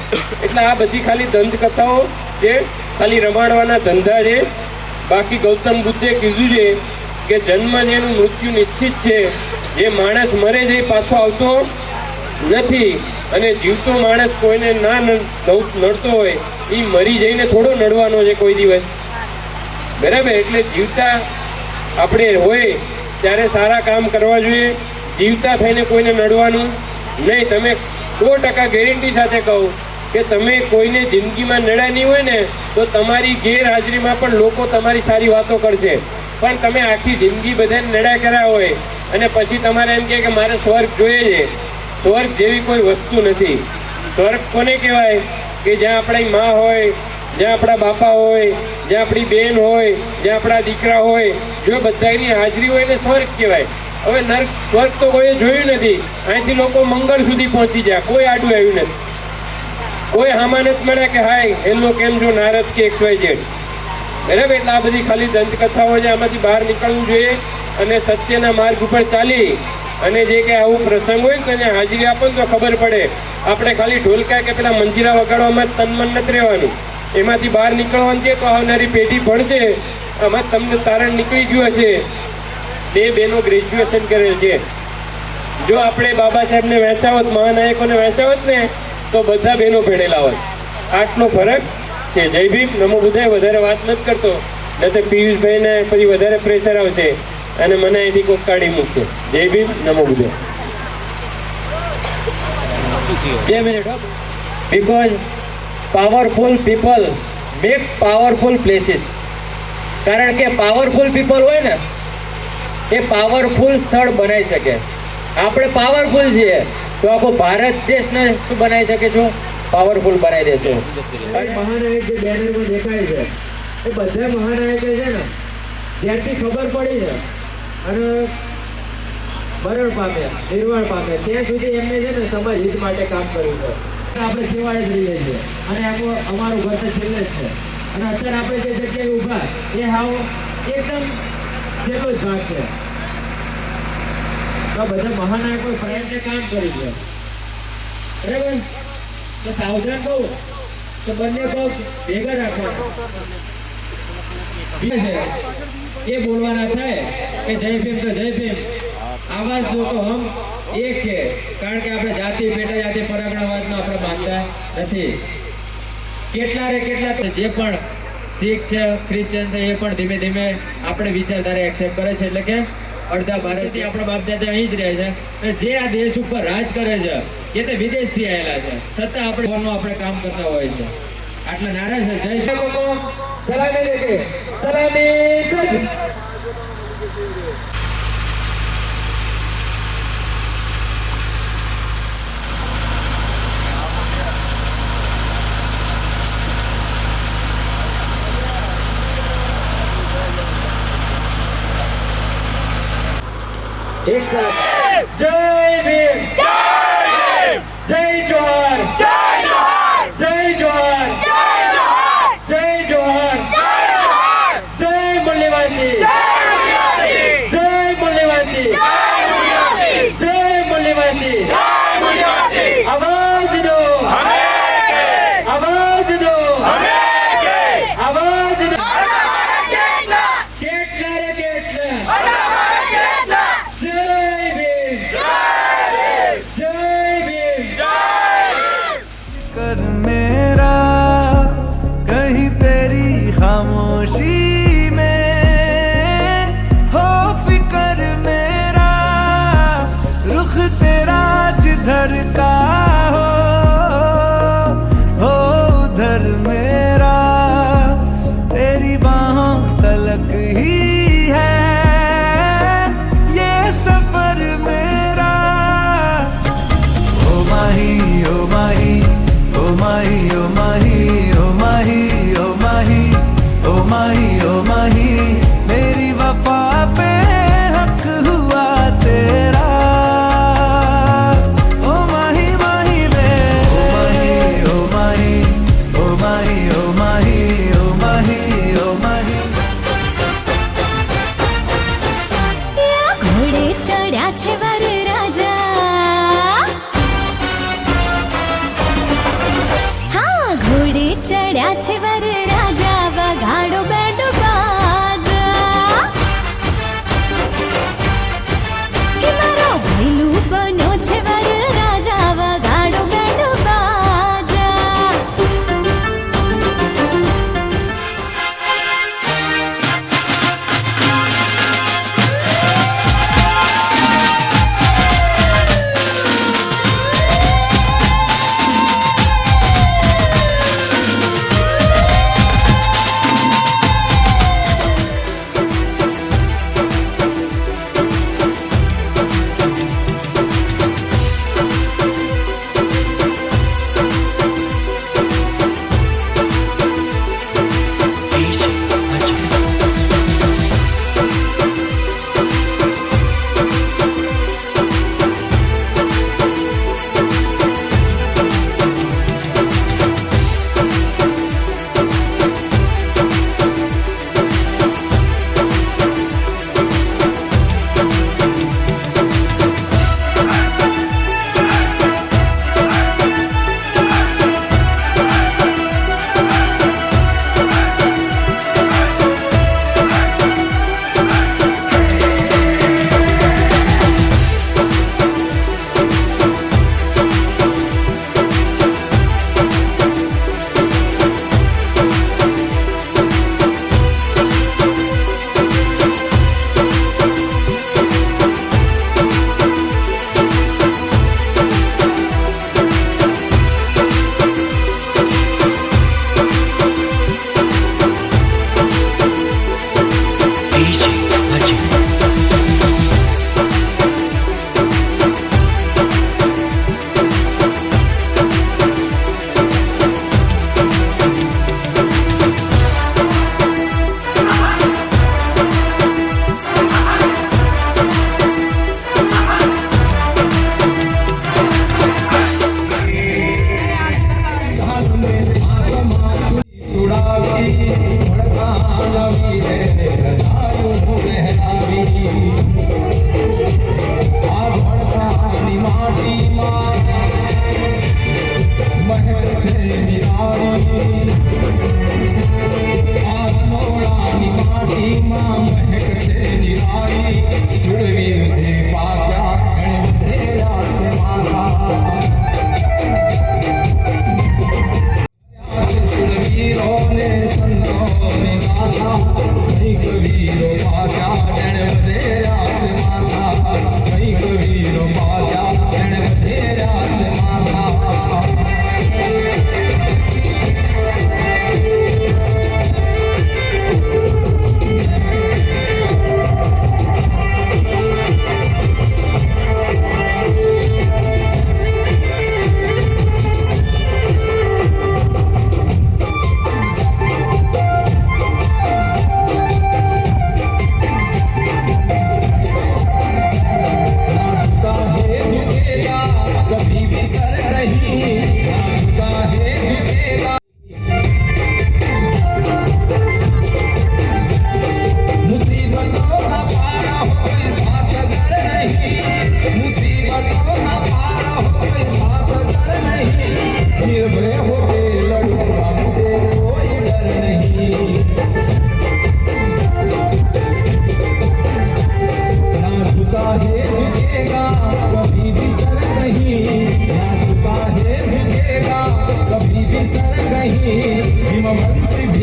એટલે આ બધી ખાલી દંતકથાઓ છે, ખાલી રમાડવાના ધંધા છે. બાકી ગૌતમ બુદ્ધે કીધું છે કે જન્મ છે એનું મૃત્યુ નિશ્ચિત છે, જે માણસ મરે છે એ પાછો આવતો નથી, અને જીવતો માણસ કોઈને ના નડતો હોય એ મરી જઈને થોડો નડવાનો છે કોઈ દિવસ, બરાબર. એટલે જીવતા આપણે હોય ત્યારે સારા કામ કરવા જોઈએ, જીવતા થઈને કોઈને નડવાનું નહીં. તમે 100% ગેરંટી સાથે કહું કે તમે કોઈને જિંદગીમાં નડ્યા નહીં હોય ને તો તમારી ગેરહાજરીમાં પણ લોકો તમારી સારી વાતો કરશે. પણ તમે આખી જિંદગી બધાને નડ્યા કર્યા હોય અને પછી તમારે એમ કે મારે સ્વર્ગ જોઈએ છે, સ્વર્ગ જેવી કોઈ વસ્તુ નથી. સ્વર્ગ કોને કહેવાય? કે જ્યાં આપણી મા હોય, જ્યાં આપણા બાપા હોય, જ્યાં આપણી બેન હોય, જ્યાં આપણા દીકરા હોય, જો બધાની હાજરી હોય ને સ્વર્ગ કહેવાય. હવે નર્ક સ્વર્ગ તો કોઈએ જોયું નથી, અહીંથી લોકો મંગળ સુધી પહોંચી જાય, કોઈ આડું આવ્યું નથી, કોઈ હામાં નથી મળ્યા કે હાય હેલો કેમ છો નારદ કે XYZ, બરાબર. એટલે આ બધી ખાલી દંતકથાઓ છે, આમાંથી બહાર નીકળવું જોઈએ અને સત્યના માર્ગ ઉપર ચાલી અને જે કે આવું પ્રસંગ હોય ને તો અહીંયા હાજરી આપો ને તો ખબર પડે. આપણે ખાલી ઢોલકા કે પેલા મંજીરા વગાડવામાં જ તનમન નથી રહેવાનું, એમાંથી બહાર નીકળવાનું છે. તો આવનારી પેઢી ભણશે, આમાં તમને તારણ નીકળી ગયું હશે. 2 બહેનો ગ્રેજ્યુએશન કરેલ છે, જો આપણે બાબા સાહેબને વહેંચ્યા હોત, મહાનાયકોને વહેંચ્યા હોત ને તો બધા બહેનો ભણેલા હોત. આટલો ફરક છે. જય ભીમ, નમો બુદ્ધાય. વધારે વાત નથી કરતો, નહીં તો પિયુષભાઈને પછી વધારે પ્રેશર આવશે અને મને અહીંથી કોક કાઢી મૂકશે. જય ભીમ, નમો બુદ્ધાય. 2 minute. Because powerful people makes powerful places. કારણ કે પાવરફુલ પીપલ હોય ને એ પાવરફુલ સ્થળ બનાવી શકે. આપણે પાવરફુલ છીએ તો આખો ભારત દેશને શું બનાવી શકીશું? પાવરફુલ બનાવી દેશું. મહાનાયક જે બેનરમાં દેખાય છે એ બધા મહાનાયકો છે ને જ્યારથી ખબર પડી છે અને મરણ પામ્યા, નિર્વાણ પામ્યા, ત્યાં સુધી એમને છે ને સમાજ હિત માટે કામ કર્યું છે. આપણે છેવાડે જ રહીએ છીએ અને અમારું ઘર તો છેલ્લે જ છે. અને અત્યારે આપણે જે જગ્યાએ ઊભા એ હાવ એકદમ છેલ્લો જ ભાગ છે. તો બધા મહાનાયકો પ્રયત્ન કામ કર્યું છે, બરાબર. તો સાવધાન કહું તો બંને પગ ભેગા રાખવાના છે. એ બોલવાના થાય કે જય ભીમ તો જય ભીમ, આવાજ દો તો હમ એક છે. કારણ કે આપણે જાતિ પેટા જાતિ પરાગણાવાદમાં આપણે માનતા નથી. કેટલા જે પણ શીખ છે, ક્રિશ્ચિયન છે, એ પણ ધીમે ધીમે આપણે વિચારધારા એક્સેપ્ટ કરે છે. એટલે કે અડધા ભારતથી આપણા બાપ દાદા અહીં જ રહે છે અને જે આ દેશ ઉપર રાજ કરે છે એ તો વિદેશથી આવેલા છે, છતાં આપણે કામ કરતા હોય છે. આટલા નારા છે. જય જય લોકો સલામી લેકે સલામી સજ. एक साथ जय भीम, जय जोहर, जय जोहर, जय जोहर, जय जोहर, जय मुल्लेवासी, जय मुल्लेवासी, जय मुल्लेवासी, आवाज दो, आवाज दो, आवाज दो. કેટલા રે કેટલા. જય ભીમ,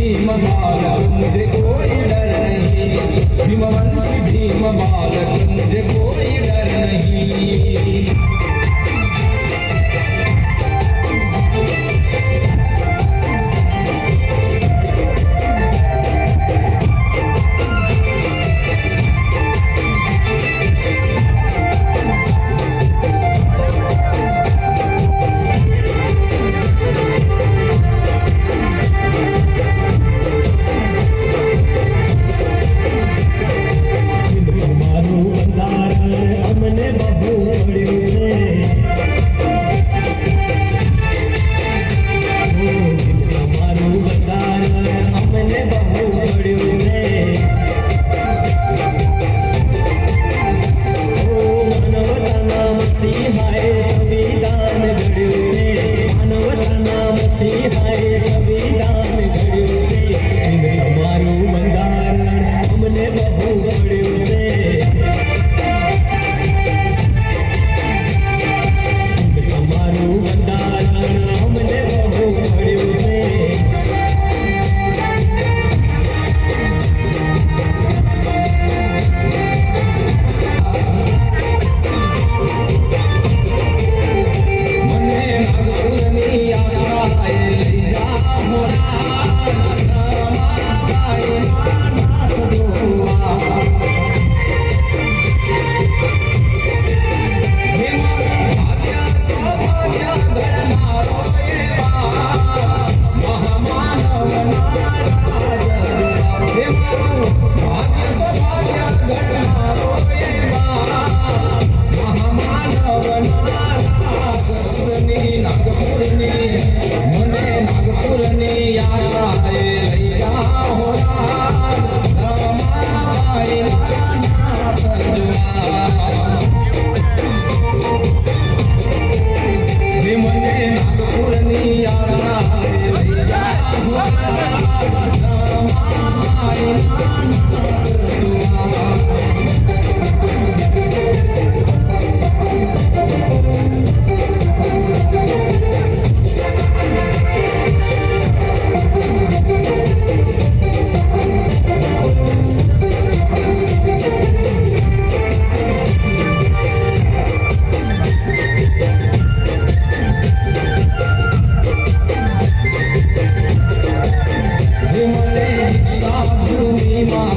भीम बालक मुझे कोई डर नहीं, भीमवंशी भीम बालक मुझे कोई डर नहीं। ભીમને દીક્ષા ભૂમિમાં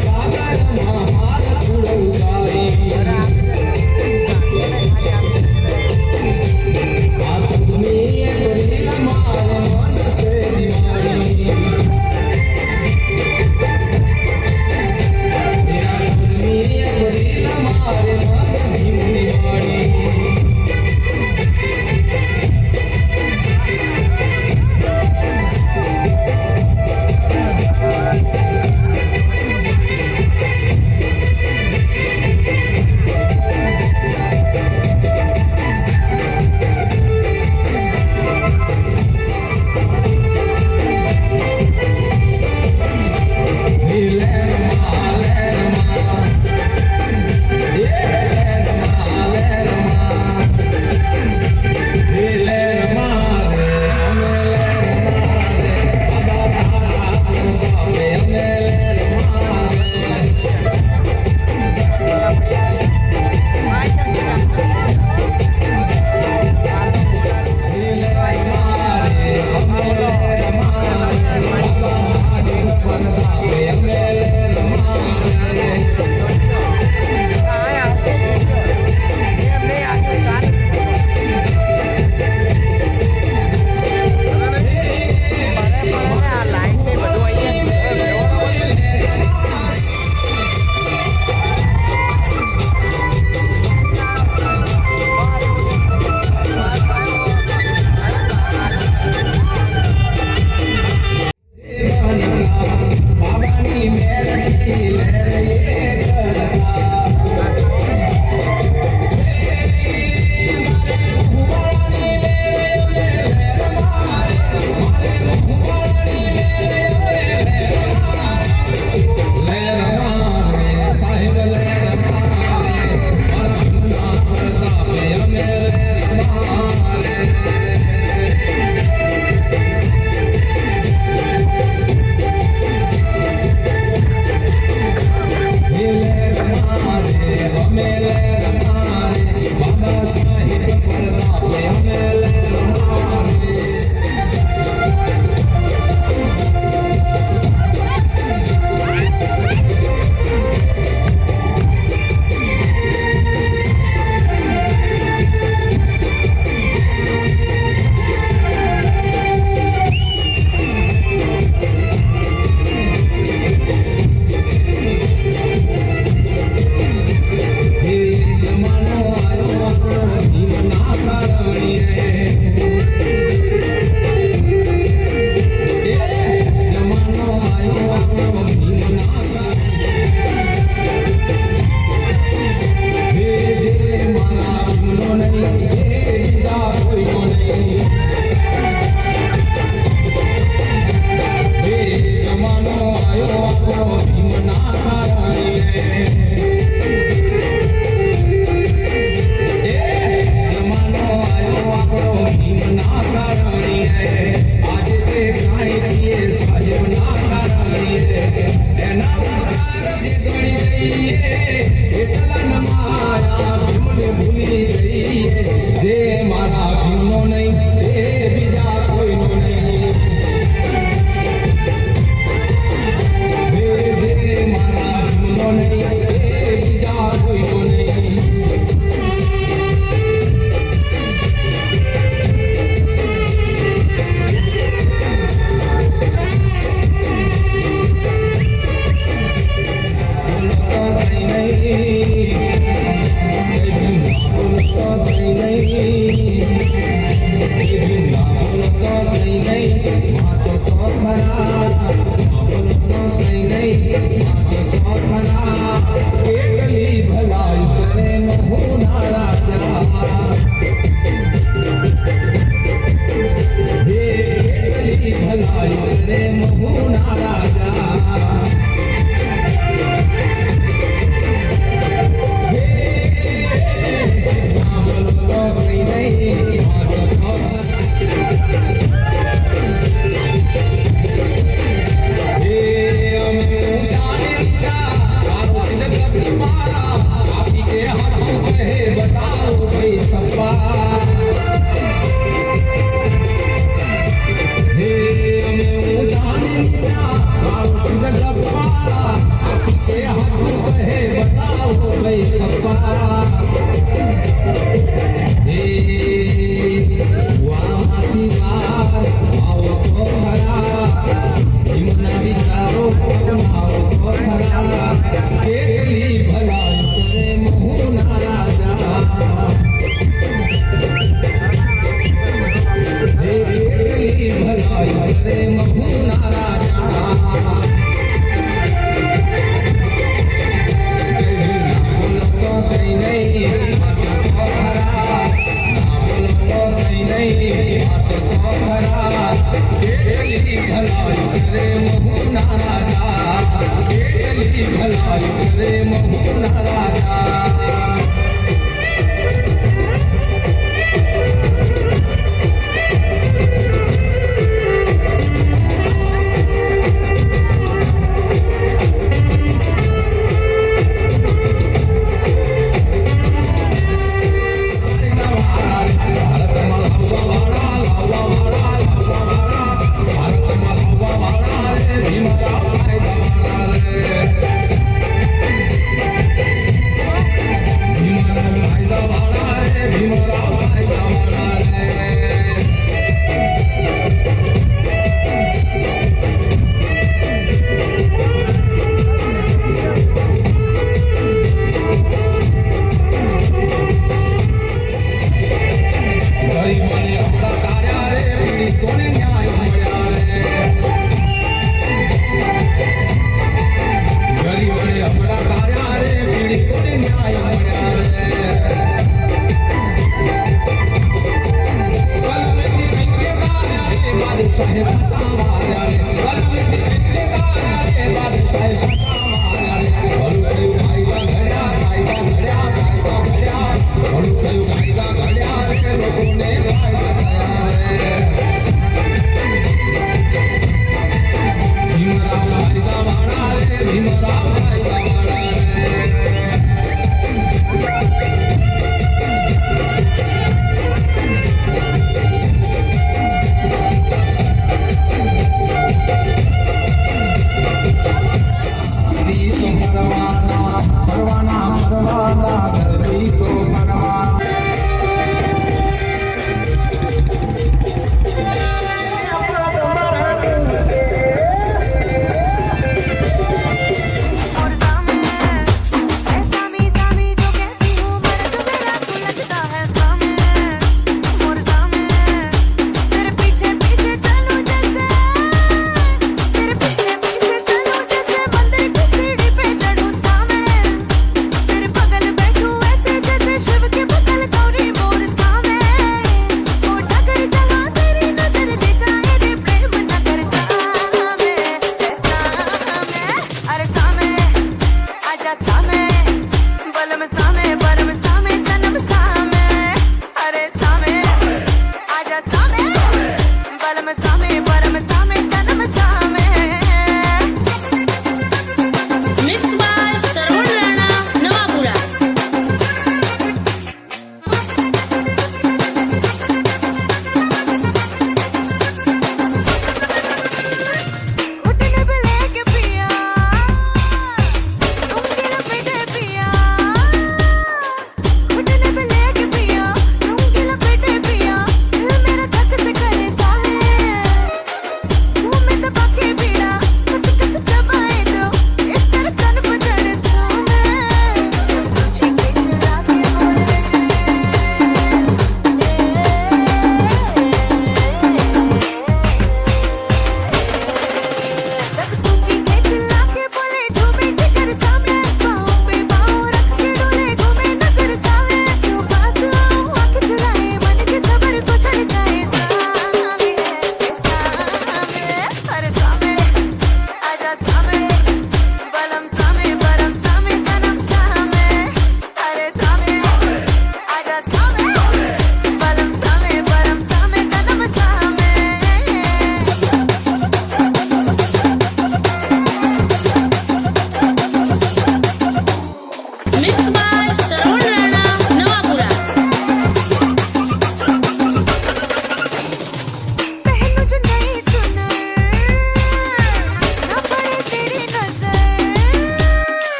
સાગર મહાર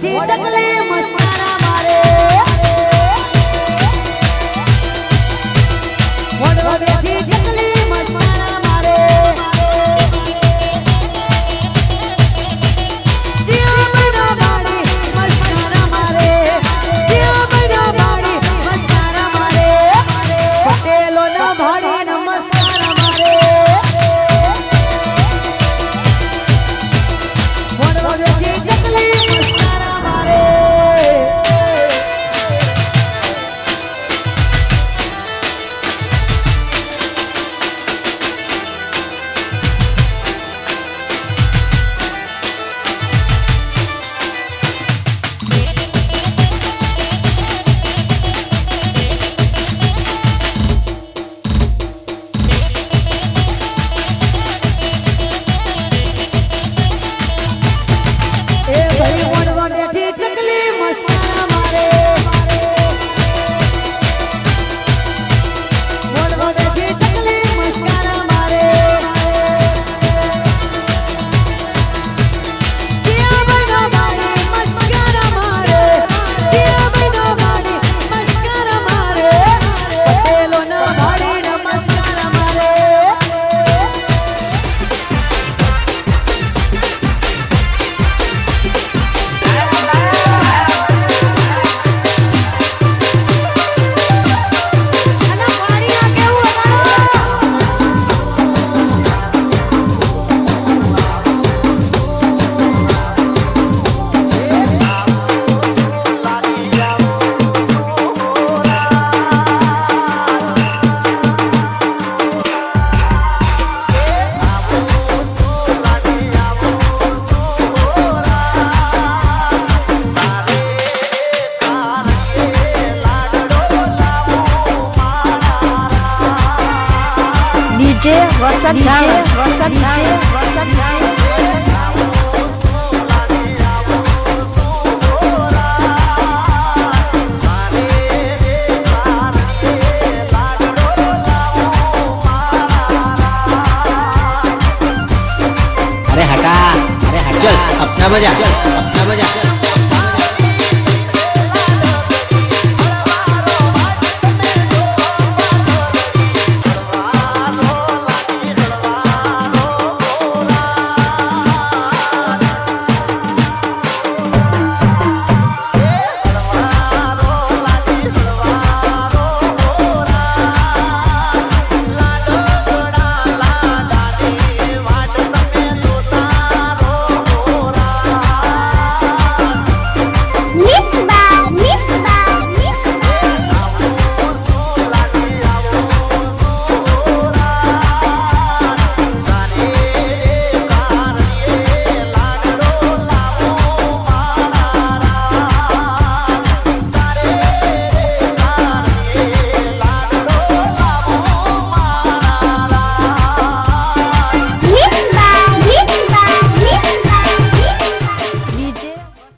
બેઠી ચકલી મસ્કારા મારે મોઢો બેઠી ચકલી મસ્કારા મારે જીવ બનો બાડી મસ્કારા મારે જીવ બનો બાડી મસ્કારા મારે પટેલો ના ભાડી નમસ્કાર મારે મોઢો બેઠી ચકલી મસ્કારા મારે એ ભાઈ મોઢો બેઠી ચકલી મસ્કારા મારે મોઢો બેઠી ચકલી મસ્કારા મારે જીવ બનો બાડી મસ્કારા મારે જીવ બનો બાડી મસ્કારા મારે પટેલો ના ભાડી નમસ્કાર મારે અલા પાણીયા કેવું અમારો DJ Wasat अरे हटा चल अपना बजा